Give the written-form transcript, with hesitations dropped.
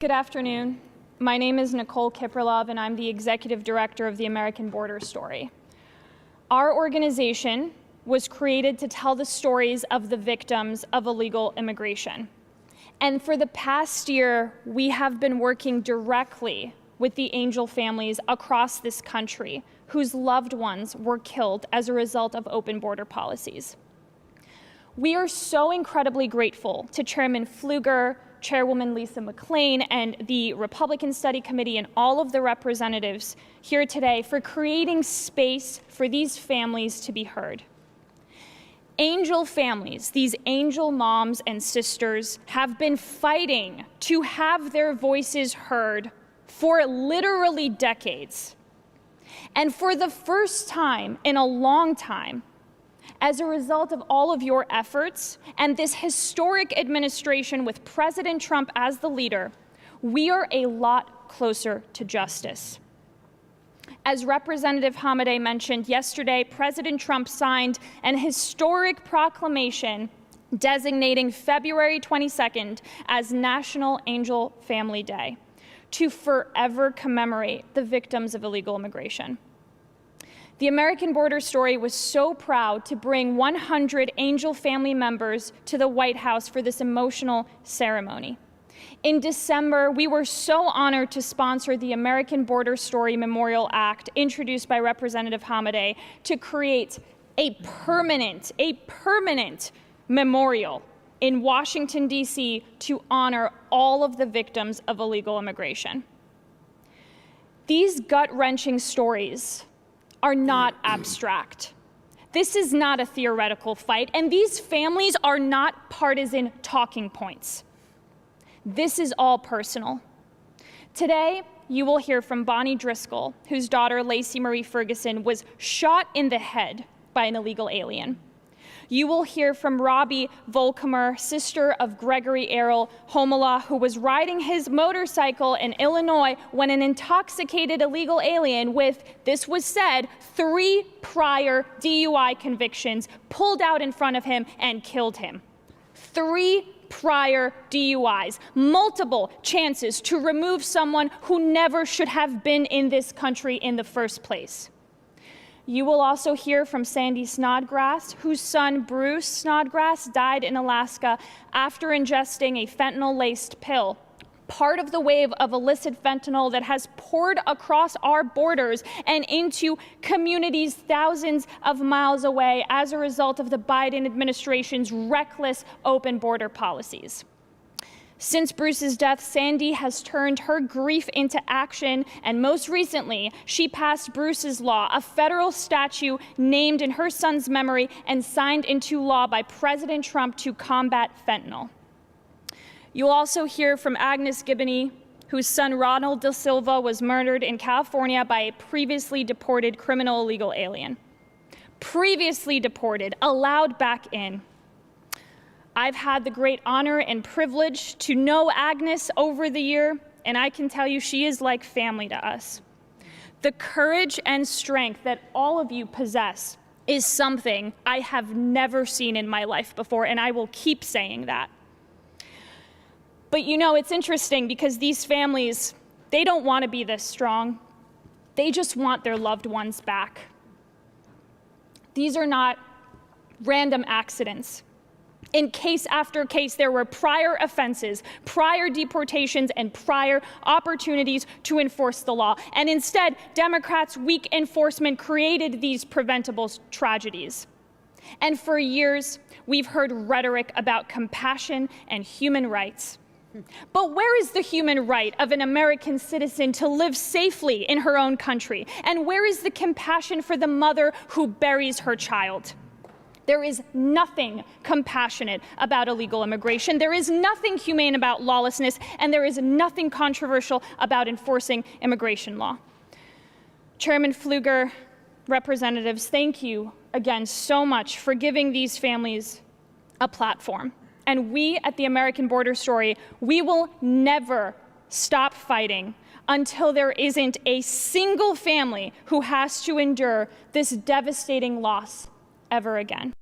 Good afternoon. My name is Nicole Kiprilov, and I'm the Executive Director of the American Border Story. Our organization was created to tell the stories of the victims of illegal immigration. And for the past year, we have been working directly with the angel families across this country whose loved ones were killed as a result of open border policies. We are so incredibly grateful to Chairman Pfluger, Chairwoman Lisa McClain, and the Republican Study Committee and all of the representatives here today for creating space for these families to be heard. Angel families, these angel moms and sisters, have been fighting to have their voices heard for literally decades. And for the first time in a long time, as a result of all of your efforts and this historic administration with President Trump as the leader, we are a lot closer to justice. As Representative Hamadeh mentioned yesterday, President Trump signed an historic proclamation designating February 22nd as National Angel Family Day to forever commemorate the victims of illegal immigration. The American Border Story was so proud to bring 100 angel family members to the White House for this emotional ceremony. In December, we were so honored to sponsor the American Border Story Memorial Act, introduced by Representative Hamadeh, to create a permanent memorial in Washington, D.C. to honor all of the victims of illegal immigration. These gut-wrenching stories are not abstract. This is not a theoretical fight, and these families are not partisan talking points. This is all personal. Today, you will hear from Bonnie Driscoll, whose daughter, Lacey Marie Ferguson, was shot in the head by an illegal alien. You will hear from Robbie Volkamer, sister of Gregory Errol Homola, who was riding his motorcycle in Illinois when an intoxicated illegal alien with, this was said, 3 prior DUI convictions pulled out in front of him and killed him. 3 prior DUIs, multiple chances to remove someone who never should have been in this country in the first place. You will also hear from Sandy Snodgrass, whose son Bruce Snodgrass died in Alaska after ingesting a fentanyl-laced pill, part of the wave of illicit fentanyl that has poured across our borders and into communities thousands of miles away as a result of the Biden administration's reckless open border policies. Since Bruce's death, Sandy has turned her grief into action, and most recently, she passed Bruce's Law, a federal statute named in her son's memory and signed into law by President Trump to combat fentanyl. You'll also hear from Agnes Giboney, whose son Ronald Da Silva was murdered in California by a previously deported criminal illegal alien. Previously deported, allowed back in. I've had the great honor and privilege to know Agnes over the year, and I can tell you she is like family to us. The courage and strength that all of you possess is something I have never seen in my life before, and I will keep saying that. But you know, it's interesting because these families, they don't want to be this strong. They just want their loved ones back. These are not random accidents. In case after case, there were prior offenses, prior deportations, and prior opportunities to enforce the law. And instead, Democrats' weak enforcement created these preventable tragedies. And for years, we've heard rhetoric about compassion and human rights. But where is the human right of an American citizen to live safely in her own country? And where is the compassion for the mother who buries her child? There is nothing compassionate about illegal immigration. There is nothing humane about lawlessness, and there is nothing controversial about enforcing immigration law. Chairman Pfluger, representatives, thank you again so much for giving these families a platform. And we at the American Border Story, we will never stop fighting until there isn't a single family who has to endure this devastating loss ever again.